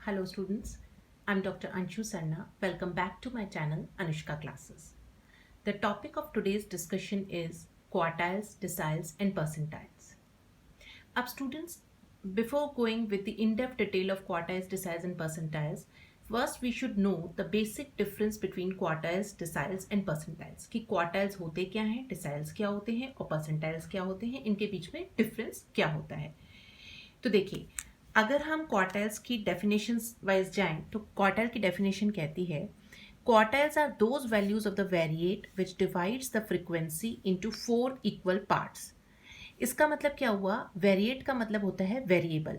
Hello students, I'm Dr. Anshu Sarna. Welcome back to my channel Anushka Classes. The topic of today's discussion is quartiles, deciles and percentiles. अब students, before going with the in-depth detail of quartiles, deciles and percentiles, first we should know the basic difference between quartiles, deciles and percentiles. कि quartiles होते क्या हैं, deciles क्या होते हैं और percentiles क्या होते हैं, इनके बीच में difference क्या होता है. तो देखिए, अगर हम क्वार्टाइल्स की डेफिनेशन वाइज जाएं तो क्वार्टाइल की डेफिनेशन कहती है quartiles are those values of the variate which divides the frequency into 4 equal parts. इसका मतलब क्या हुआ? वेरिएट का मतलब होता है वेरिएबल.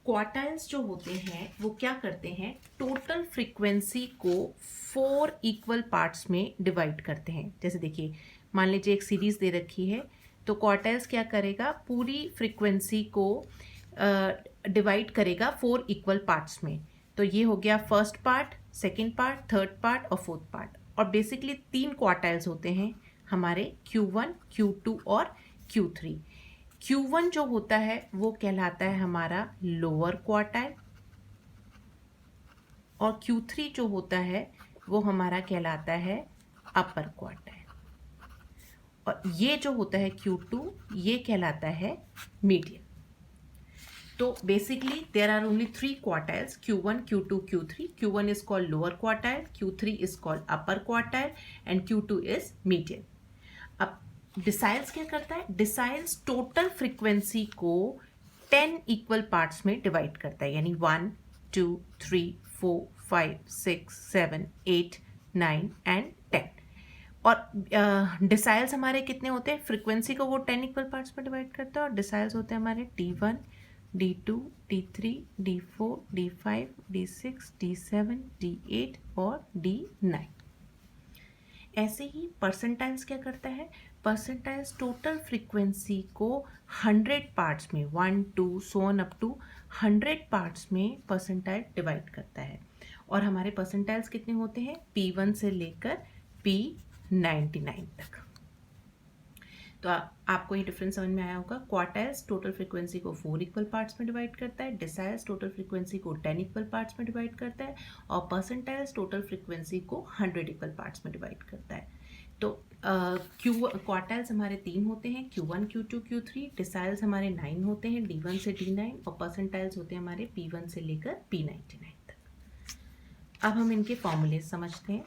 क्वार्टाइल्स जो होते हैं वो क्या करते हैं, टोटल फ्रीक्वेंसी को 4 इक्वल पार्ट्स में डिवाइड करते हैं. जैसे देखिए, मान लीजिए एक सीरीज दे रखी है तो क्वार्टाइल्स क्या करेगा, पूरी फ्रीक्वेंसी को डिवाइड करेगा 4 इक्वल पार्ट्स में. तो ये हो गया first part, second part, third part और फोर्थ पार्ट. और बेसिकली 3 क्वार्टाइल्स होते हैं हमारे, Q1, Q2 और Q3. Q1 जो होता है वो कहलाता है हमारा लोअर क्वार्टाइल और Q3 जो होता है वो हमारा कहलाता है अपर क्वार्टाइल. और ये जो होता है Q2 ये कहलाता है median. So basically there are only 3 quartiles, Q1, Q2, Q3. Q1 is called lower quartile, Q3 is called upper quartile and Q2 is median. अब deciles क्या करता है? Deciles total frequency को 10 equal parts में divide करता है, यानी 1, 2, 3, 4, 5, 6, 7, 8, 9 and 10. और deciles हमारे कितने होते हैं? फ्रीक्वेंसी को वो 10 इक्वल पार्ट्स में डिवाइड करता है और deciles होते हैं हमारे D1, D2, D3, D4, D5, D6, D7, D8 और D9. ऐसे ही परसेंटाइल्स क्या करता है? परसेंटाइल्स टोटल फ्रीक्वेंसी को 100 पार्ट्स में, 1, 2 so on up to 100 parts में परसेंटाइल डिवाइड करता है. और हमारे परसेंटाइल्स कितने होते हैं? P1 से लेकर P99 तक. तो आपको ये डिफरेंस समझ में आया होगा. क्वार्टाइल्स टोटल फ्रीक्वेंसी को 4 इक्वल पार्ट्स में डिवाइड करता है, डिसाइल्स टोटल फ्रीक्वेंसी को 10 इक्वल पार्ट्स में डिवाइड करता है और परसेंटाइल्स टोटल फ्रीक्वेंसी को 100 इक्वल पार्ट्स में डिवाइड करता है. तो क्वार्टाइल्स हमारे 3 होते हैं, Q1, Q2, Q3. डिसाइल्स हमारे 9 होते हैं, D1 से D9 और परसेंटाइल्स होते हैं हमारे P1 से लेकर P99 तक. अब हम इनके फॉर्मूले समझते हैं.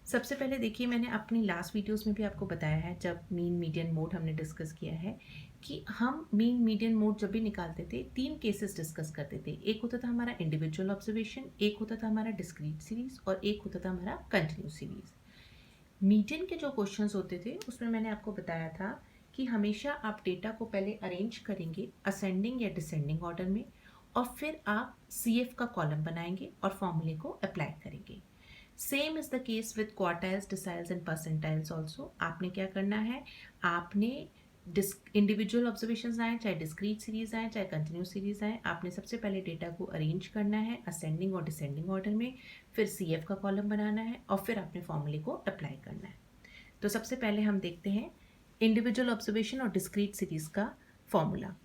सबसे पहले देखिए, मैंने अपनी लास्ट वीडियोस में भी आपको बताया है, जब मीन मीडियन मोड हमने डिस्कस किया है, कि हम मीन मीडियन मोड जब भी निकालते थे 3 केसेस डिस्कस करते थे. एक होता था हमारा इंडिविजुअल ऑब्जर्वेशन, एक होता था हमारा डिस्क्रीट सीरीज और एक होता था हमारा कंटिन्यूस सीरीज. मीडियन के जो क्वेश्चंस होते थे उसमें मैंने आपको बताया था कि हमेशा आप डेटा को पहले अरेंज करेंगे असेंडिंग या डिसेंडिंग ऑर्डर में और फिर आप CF का कॉलम बनाएंगे और फॉर्मूले को अप्लाई करेंगे. Same is the case with quartiles, deciles and percentiles also. आपने क्या करना है, आपने इंडिविजुअल ऑब्जर्वेशंस आए, चाहे डिस्क्रीट सीरीज आए, चाहे कंटिन्यूस सीरीज आए, आपने सबसे पहले डेटा को अरेंज करना है असेंडिंग और डिसेंडिंग ऑर्डर में, फिर CF का कॉलम बनाना है और फिर अपने फॉर्मूले को अप्लाई करना है. तो सबसे पहले हम देखते हैं इंडिविजुअल ऑब्जर्वेशन और डिस्क्रीट सीरीज का फॉर्मूला.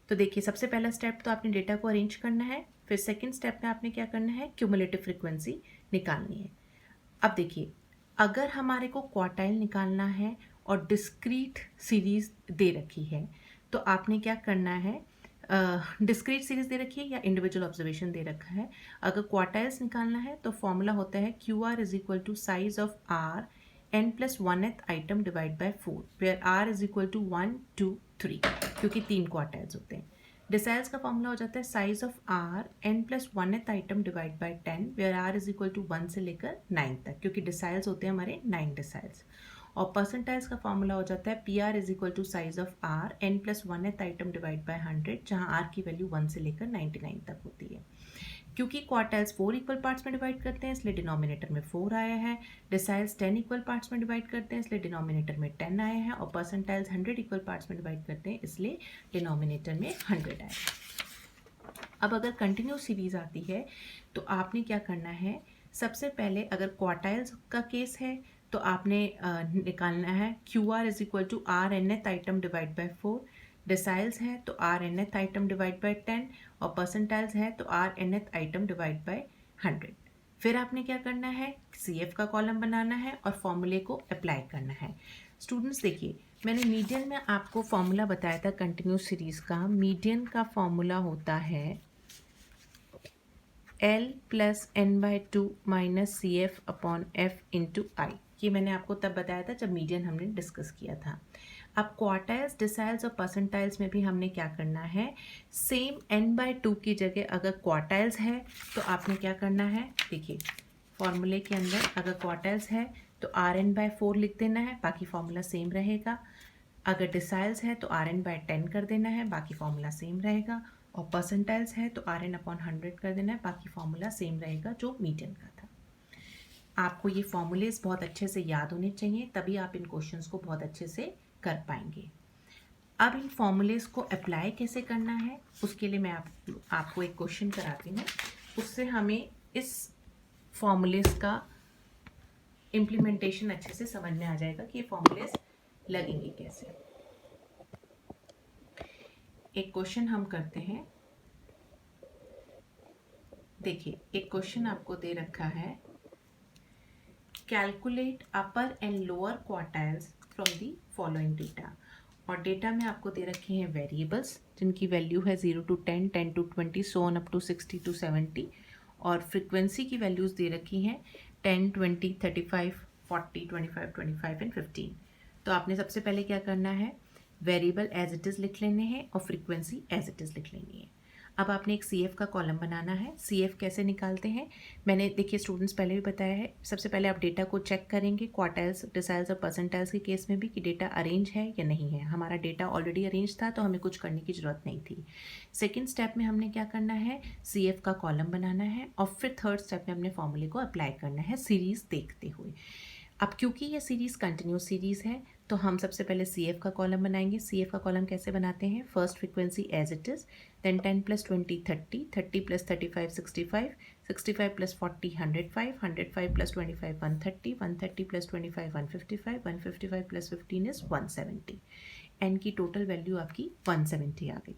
तो देखिए, सबसे पहला स्टेप तो आपने डेटा को अरेंज करना है, फिर सेकेंड स्टेप में आपने क्या करना है, क्यूमुलेटिव फ्रिक्वेंसी निकालनी है. अब देखिए, अगर हमारे को क्वार्टाइल निकालना है और डिस्क्रीट सीरीज दे रखी है तो आपने क्या करना है, डिस्क्रीट सीरीज दे रखी है या इंडिविजुअल ऑब्जर्वेशन दे रखा है, अगर क्वार्टाइल्स निकालना है तो फॉर्मूला होता है QR is equal to size of R n+1th item divide by 4, where R is equal to 1, 2, 3, क्योंकि 3 क्वार्टाइल्स होते हैं. डिसाइल्स का फॉर्मूला हो जाता है size of R n+1th item divide by 10, where R is equal to 1 से लेकर 9 तक, क्योंकि डिसाइल्स होते हैं हमारे 9 डिसाइल्स. और परसेंटाइल्स का फॉर्मूला हो जाता है PR is equal to size of R n+1th item divide by 100, जहाँ R की वैल्यू 1 से लेकर 99 तक होती है. क्योंकि क्वार्टाइल्स 4 इक्वल पार्ट्स में डिवाइड करते हैं इसलिए डिनोमिनेटर में 4 आया है, डिसाइल्स 10 इक्वल पार्ट्स में डिवाइड करते हैं इसलिए डिनोमिनेटर में 10 आया है और परसेंटाइल्स 100 इक्वल पार्ट्स में डिवाइड करते हैं इसलिए डिनोमिनेटर में 100 आया है. अब अगर कंटिन्यूस सीरीज आती है तो आपने क्या करना है, सबसे पहले अगर क्वार्टाइल्स का केस है तो आपने निकालना है QR is equal to R nth item divide by 4. Deciles है तो r nth item divide by 10 और परसेंटाइल्स है तो r nth item divide by 100। फिर आपने क्या करना है, CF का कॉलम बनाना है और फॉर्मूले को अप्लाई करना है। स्टूडेंट्स देखिए, मैंने मीडियन में आपको फॉर्मूला बताया था कंटिन्यूस सीरीज का। मीडियन का फॉर्मूला होता है L plus n/2 minus CF upon F into i. ये मैंने आपको तब बताया था जब मीडियन हमने डिस्कस किया था। अब क्वार्टाइल्स, डिसाइल्स और परसेंटाइल्स में भी हमने क्या करना है, सेम n/2 की जगह अगर क्वार्टाइल्स है तो आपने क्या करना है, देखिए फॉर्मूले के अंदर अगर क्वार्टाइल्स है तो Rn/4 लिख देना है, बाकी फॉर्मूला सेम रहेगा। अगर डिसाइल्स है तो Rn/10 कर देना है, बाकी फॉर्मूला सेम रहेगा। और परसेंटाइल्स है तो Rn/100 कर देना है, बाकी फॉर्मूला सेम रहेगा जो मीडियन का था। आपको ये फॉर्मूलेस बहुत अच्छे से याद होने चाहिए, तभी आप इन क्वेश्चंस को बहुत अच्छे से कर पाएंगे। अब इन फॉर्मूलेस को अप्लाई कैसे करना है, उसके लिए मैं आपको एक क्वेश्चन कराती हूँ। उससे हमें इस फॉर्मूलेस का इम्प्लीमेंटेशन अच्छे से समझ में आ जाएगा कि ये फॉर्मूलेस लगेंगे कैसे। एक क्वेश्चन हम करते हैं। देखिए, एक क्वेश्चन आपको दे रखा है, calculate upper and lower quartiles from the following data. और डेटा में आपको दे रखे हैं वेरिएबल्स जिनकी वैल्यू है 0 to 10, 10 to 20, so on up to 60 to 70। और फ्रिक्वेंसी की वैल्यूज़ दे रखी हैं 10, 20, 35, 40, 25, 25 एंड 15। तो आपने सबसे पहले क्या करना है, वेरिएबल एज इट इज़ लिख लेने हैं और फ्रिक्वेंसी एज इट इज़ लिख लेनी है। अब आपने एक CF का कॉलम बनाना है। CF कैसे निकालते हैं, मैंने देखिए स्टूडेंट्स पहले भी बताया है। सबसे पहले आप डेटा को चेक करेंगे क्वार्टाइल्स, डिसाइल्स और परसेंटाइल्स के केस में भी कि डेटा अरेंज है या नहीं है। हमारा डेटा ऑलरेडी अरेंज था तो हमें कुछ करने की ज़रूरत नहीं थी। सेकेंड स्टेप में हमने क्या करना है, CF का कॉलम बनाना है और फिर थर्ड स्टेप में हमने फॉर्मूले को अप्लाई करना है सीरीज़ देखते हुए। अब क्योंकि ये सीरीज़ कंटिन्यूस सीरीज़ है तो हम सबसे पहले CF का कॉलम बनाएंगे। CF का कॉलम कैसे बनाते हैं, first frequency as it is, then 10 + 20 30, 30 + 35 65, 65 + 40 105, 105 + 25 130, 130 + 25 155, 155 + 15 is 170। N की टोटल वैल्यू आपकी 170 आ गई।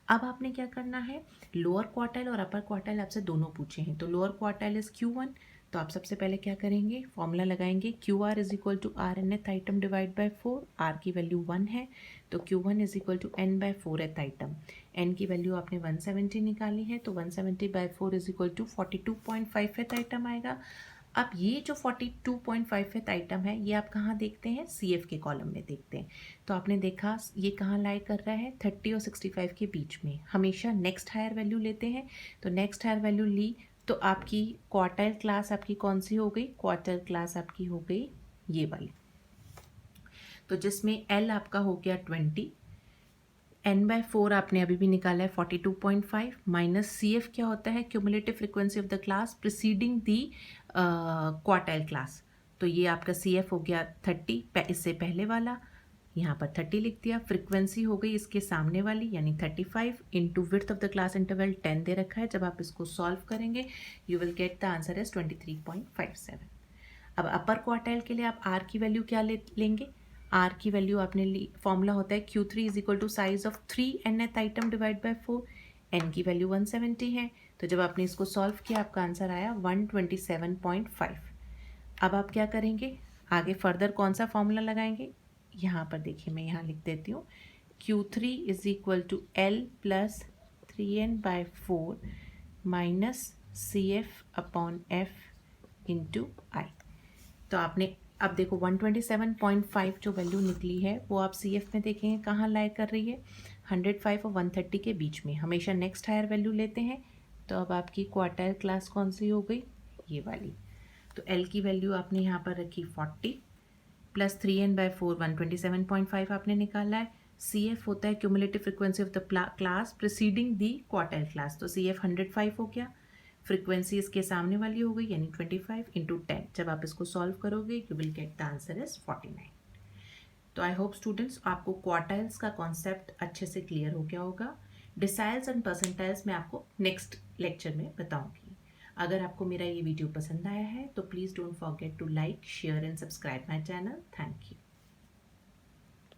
अब आपने क्या करना है, लोअर क्वार्टाइल और अपर क्वार्टाइल आपसे दोनों पूछे हैं, तो लोअर क्वार्टाइल इज़ Q1। तो आप सबसे पहले क्या करेंगे, फॉर्मूला लगाएंगे QR = R nth item divide by 4। R की वैल्यू 1 है तो Q1 = n/4th आइटम। n की वैल्यू आपने 170 निकाली है तो 170/4 = 42.5th आइटम आएगा। अब ये जो 42.5th आइटम है ये आप कहाँ देखते हैं, CF के कॉलम में देखते हैं। तो आपने देखा ये कहाँ लाई कर रहा है, 30 और 65 के बीच में। हमेशा नेक्स्ट हायर वैल्यू लेते हैं, तो नेक्स्ट हायर वैल्यू ली तो आपकी क्वार्टाइल क्लास आपकी कौन सी हो गई, क्वार्टाइल क्लास आपकी हो गई ये वाली। तो जिसमें L आपका हो गया 20, n/4 आपने अभी भी निकाला है 42.5, माइनस CF क्या होता है, cumulative frequency of the class preceding the quartile class. तो ये आपका CF हो गया 30, इससे पहले वाला, यहाँ पर 30 लिख दिया। फ्रिक्वेंसी हो गई इसके सामने वाली यानी 35 into width of the class interval 10 दे रखा है। जब आप इसको सॉल्व करेंगे you will get the answer is 23.57। अब अपर क्वार्टाइल के लिए आप R की वैल्यू क्या लेंगे, R की वैल्यू आपने ली, फॉर्मूला होता है Q3 = size of 3 nth item divide by 4। n की वैल्यू 170 है तो जब आपने इसको सॉल्व किया आपका आंसर आया 127.5। अब आप क्या करेंगे, आगे फर्दर कौन सा फॉर्मूला लगाएंगे, यहाँ पर देखिए मैं यहाँ लिख देती हूँ, Q3 = L + 3n/4 minus CF/F into आई। तो आपने अब देखो 127.5 जो वैल्यू निकली है वो आप CF में देखेंगे कहाँ लाई कर रही है, 105 और 130 के बीच में। हमेशा नेक्स्ट हायर वैल्यू लेते हैं। तो अब आपकी क्वार्टाइल क्लास कौन सी हो गई, ये वाली। तो L की वैल्यू आपने यहाँ पर रखी 40 + 3n/4 127.5 आपने निकाला है। CF होता है cumulative frequency of the class preceding the quartile class, तो CF 105 हो गया। फ्रिक्वेंसी इसके सामने वाली हो गई यानी 25 इंटू 10। जब आप इसको सॉल्व करोगे you will get the answer is 49। तो आई होप स्टूडेंट्स आपको क्वार्टाइल्स का कॉन्सेप्ट अच्छे से क्लियर हो गया होगा। डिसाइल्स एंड परसेंटाइल्स मैं आपको नेक्स्ट लेक्चर में बताऊंगी। अगर आपको मेरा ये वीडियो पसंद आया है तो please don't forget to like, share and subscribe my channel. Thank you.